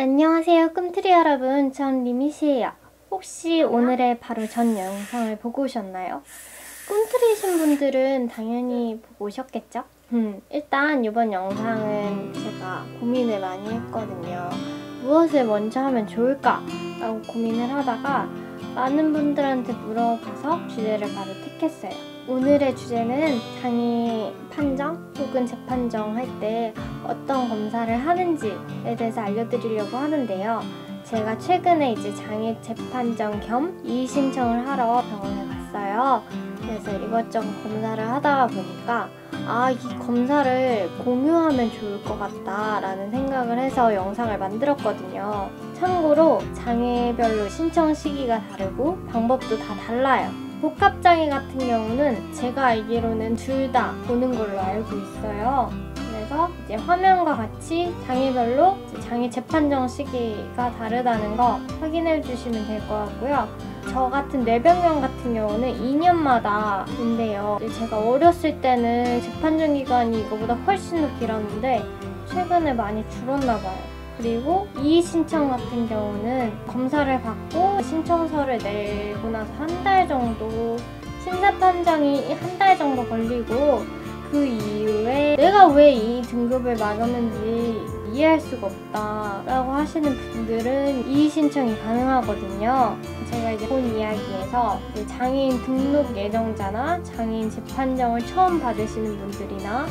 안녕하세요 꿈트리 여러분, 전 리미시예요. 혹시 오늘의 바로 전 영상을 보고 오셨나요? 꿈트리신 분들은 당연히 보고 오셨겠죠? 일단 이번 영상은 제가 고민을 많이 했거든요. 무엇을 먼저 하면 좋을까? 라고 고민을 하다가 많은 분들한테 물어봐서 주제를 바로 택했어요. 오늘의 주제는 장애 판정 혹은 재판정 할 때 어떤 검사를 하는지에 대해서 알려드리려고 하는데요. 제가 최근에 이제 장애 재판정 겸 이의 신청을 하러 병원에 갔어요. 그래서 이것저것 검사를 하다가 보니까 이 검사를 공유하면 좋을 것 같다 라는 생각을 해서 영상을 만들었거든요. 참고로 장애별로 신청 시기가 다르고 방법도 다 달라요. 복합장애 같은 경우는 제가 알기로는 둘 다 보는 걸로 알고 있어요. 그래서 이제 화면과 같이 장애별로 장애 재판정 시기가 다르다는 거 확인해 주시면 될 것 같고요. 저 같은 뇌병명 같은 경우는 2년마다 인데요. 제가 어렸을 때는 재판정 기간이 이거보다 훨씬 더 길었는데 최근에 많이 줄었나 봐요. 그리고 이의 신청 같은 경우는 검사를 받고 신청서를 내고 나서 한 달 정도 심사 판정이 한 달 정도 걸리고 그 이후에 내가 왜 이 등급을 맞았는지 이해할 수가 없다 라고 하시는 분들은 이의 신청이 가능하거든요. 제가 이제 본 이야기에서 장애인 등록 예정자나 장애인 재판정을 처음 받으시는 분들이나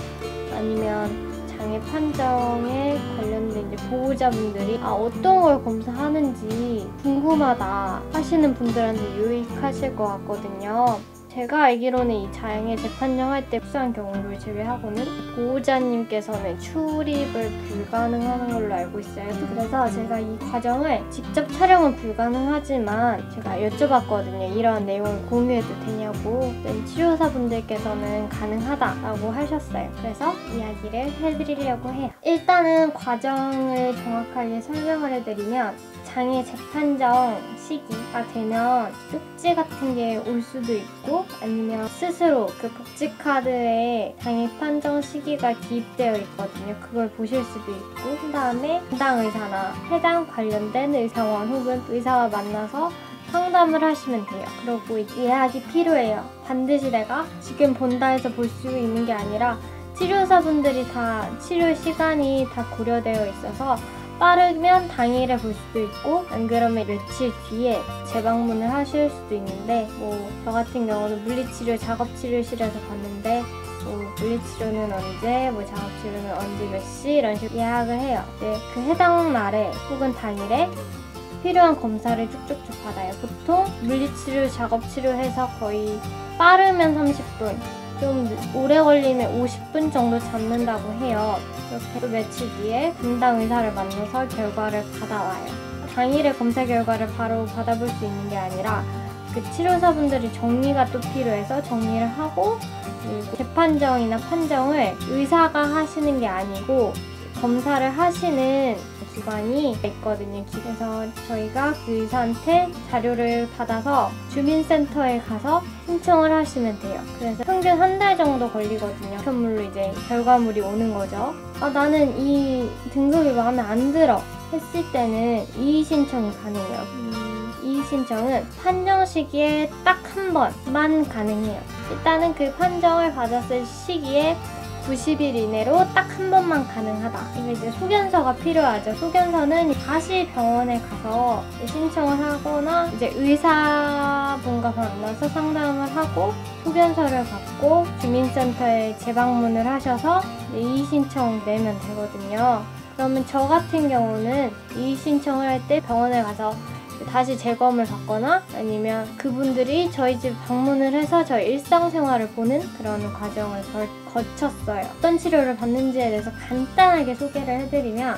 아니면 장애 판정에 관련된 이제 보호자분들이 어떤 걸 검사하는지 궁금하다 하시는 분들한테 유익하실 것 같거든요. 제가 알기로는 이 장애 재판정 할 때 특수한 경우를 제외하고는 보호자님께서는 출입을 불가능하는 걸로 알고 있어요. 그래서 제가 이 과정을 직접 촬영은 불가능하지만 제가 여쭤봤거든요. 이런 내용을 공유해도 되냐고. 치료사분들께서는 가능하다라고 하셨어요. 그래서 이야기를 해드리려고 해요. 일단은 과정을 정확하게 설명을 해드리면 장애 재판정 시기가 되면 쪽지 같은 게 올 수도 있고 아니면 스스로 그 복지카드에 장애 판정 시기가 기입되어 있거든요. 그걸 보실 수도 있고 그 다음에 담당 의사나 해당 관련된 병원 혹은 의사와 만나서 상담을 하시면 돼요. 그리고 예약이 필요해요. 반드시 내가 지금 본다 해서 볼 수 있는 게 아니라 치료사분들이 다 치료 시간이 다 고려되어 있어서 빠르면 당일에 볼 수도 있고 안 그러면 며칠 뒤에 재방문을 하실 수도 있는데 저 같은 경우는 물리치료 작업치료실에서 봤는데 물리치료는 언제, 작업치료는 언제 몇 시 이런 식으로 예약을 해요. 그 해당 날에 혹은 당일에 필요한 검사를 쭉쭉쭉 받아요. 보통 물리치료, 작업치료해서 거의 빠르면 30분, 좀 오래 걸리면 50분 정도 잡는다고 해요. 그렇게 또 며칠 뒤에 담당 의사를 만나서 결과를 받아와요. 당일에 검사 결과를 바로 받아볼 수 있는 게 아니라 그 치료사분들이 정리가 또 필요해서 정리를 하고 그리고 재판정이나 판정을 의사가 하시는 게 아니고 검사를 하시는 기관이 있거든요. 그래서 저희가 그 의사한테 자료를 받아서 주민센터에 가서 신청을 하시면 돼요. 그래서 평균 한 달 정도 걸리거든요. 선물로 이제 결과물이 오는 거죠. 나는 이 등급이 마음에 안 들어 했을 때는 이의 신청이 가능해요. 이의 신청은 판정 시기에 딱 한 번만 가능해요. 일단은 그 판정을 받았을 시기에 90일 이내로 딱 한 번만 가능하다. 이게 이제 소견서가 필요하죠. 소견서는 다시 병원에 가서 신청을 하거나 이제 의사분과 만나서 상담을 하고 소견서를 받고 주민센터에 재방문을 하셔서 이의 신청 내면 되거든요. 그러면 저 같은 경우는 이의 신청을 할 때 병원에 가서 다시 재검을 받거나 아니면 그분들이 저희 집 방문을 해서 저희 일상생활을 보는 그런 과정을 거쳤어요. 어떤 치료를 받는지에 대해서 간단하게 소개를 해드리면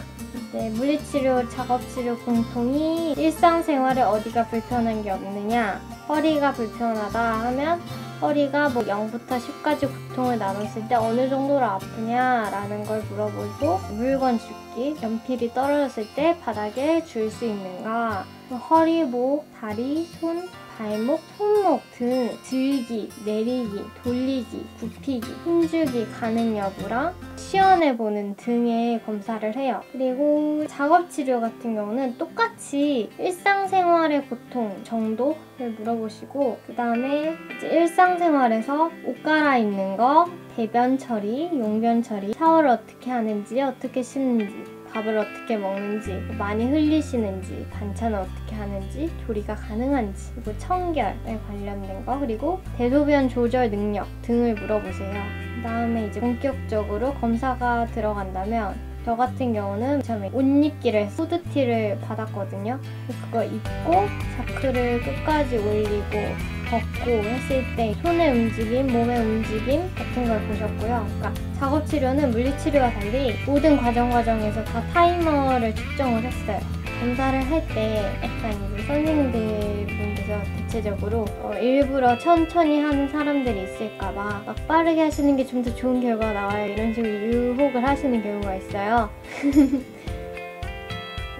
물리치료, 작업치료 공통이 일상생활에 어디가 불편한 게 없느냐, 허리가 불편하다 하면 허리가 0부터 10까지 고통을 나눴을 때 어느 정도로 아프냐라는 걸 물어보고 물건 줍기, 연필이 떨어졌을 때 바닥에 줄 수 있는가 허리, 목, 다리, 손, 발목, 손목 등 들기, 내리기, 돌리기, 굽히기, 힘주기 가능 여부랑 시연해보는 등의 검사를 해요. 그리고 작업치료 같은 경우는 똑같이 일상생활의 고통 정도를 물어보시고, 그 다음에 일상생활에서 옷 갈아입는 거, 배변 처리, 용변 처리, 샤워를 어떻게 하는지, 어떻게 씻는지, 밥을 어떻게 먹는지, 많이 흘리시는지, 반찬을 어떻게 하는지, 조리가 가능한지, 그리고 청결에 관련된 거, 그리고 대소변 조절 능력 등을 물어보세요. 그 다음에 이제 본격적으로 검사가 들어간다면, 저 같은 경우는 처음에 옷 입기를 후드티를 받았거든요. 그거 입고 자크를 끝까지 올리고 벗고 했을 때 손의 움직임, 몸의 움직임 같은 걸 보셨고요. 그러니까 작업치료는 물리치료와 달리 모든 과정에서 다 타이머를 측정을 했어요. 검사를 할 때 약간 이제 선생님들 분께서 대체적으로 일부러 천천히 하는 사람들이 있을까봐 막 빠르게 하시는 게 좀 더 좋은 결과가 나와요, 이런 식으로 유혹을 하시는 경우가 있어요.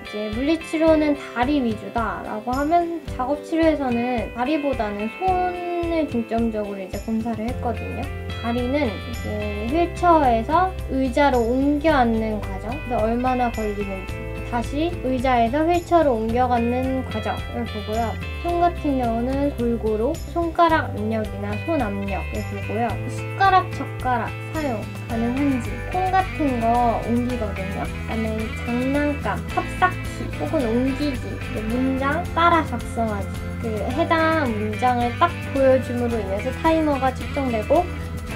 이제 물리치료는 다리 위주다 라고 하면, 작업치료에서는 다리보다는 손을 중점적으로 이제 검사를 했거든요. 다리는 이제 휠체어에서 의자로 옮겨 앉는 과정, 그래서 얼마나 걸리는지, 다시 의자에서 휠체어로 옮겨가는 과정을 보고요. 손 같은 경우는 골고루 손가락 압력이나 손 압력을 보고요. 숟가락, 젓가락 사용 가능한지, 콩 같은 거 옮기거든요. 그다음에 장난감, 탑쌓기 혹은 옮기기, 문장 따라 작성하기, 그 해당 문장을 딱 보여줌으로 인해서 타이머가 측정되고,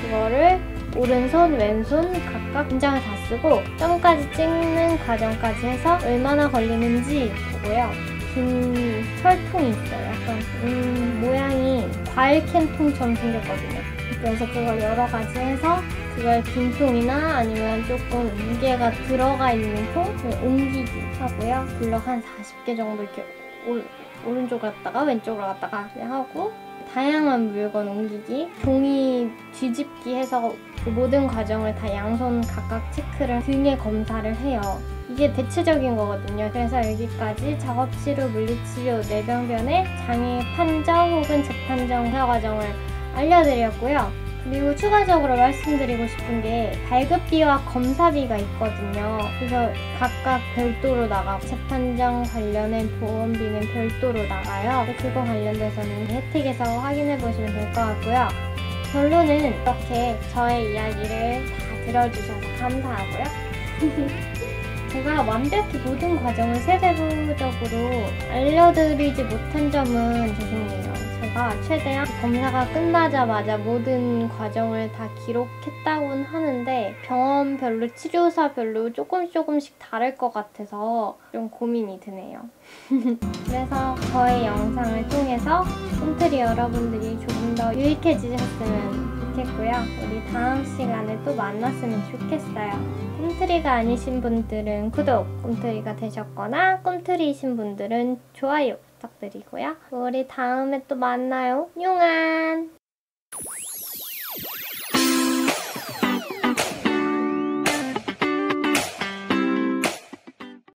그거를 오른손, 왼손 각각 문장을 다 쓰고 점까지 찍는 과정까지 해서 얼마나 걸리는지 보고요. 긴 철통이 있어요. 약간 모양이 과일 캔통처럼 생겼거든요. 그래서 그걸 여러 가지 해서 그걸 긴 통이나 아니면 조금 무게가 들어가 있는 통을 옮기기 하고요. 블럭 한 40개 정도 이렇게 오른쪽으로 갔다가 왼쪽으로 갔다가 하고, 다양한 물건 옮기기, 종이 뒤집기 해서 그 모든 과정을 다 양손 각각 체크를 등의 검사를 해요. 이게 대체적인 거거든요. 그래서 여기까지 작업치료, 물리치료, 뇌병변의 장애 판정 혹은 재판정 과정을 알려드렸고요. 그리고 추가적으로 말씀드리고 싶은 게 발급비와 검사비가 있거든요. 그래서 각각 별도로 나가고, 재판정 관련된 보험비는 별도로 나가요. 그거 관련돼서는 혜택에서 확인해 보시면 될 것 같고요. 결론은 이렇게 저의 이야기를 다 들어주셔서 감사하고요. 제가 완벽히 모든 과정을 세세부적으로 알려드리지 못한 점은 죄송해요. 제가 최대한 검사가 끝나자마자 모든 과정을 다 기록했다고는 하는데, 병원별로, 치료사별로 조금씩 다를 것 같아서 좀 고민이 드네요. 그래서 저의 영상을 통해서 꿈틀이 여러분들이 조금 더 유익해지셨으면 좋겠고요. 우리 다음 시간에 또 만났으면 좋겠어요. 꿈틀이가 아니신 분들은 구독, 꿈틀이가 되셨거나 꿈틀이이신 분들은 좋아요 부탁드리고요. 우리 다음에 또 만나요. 뇽안!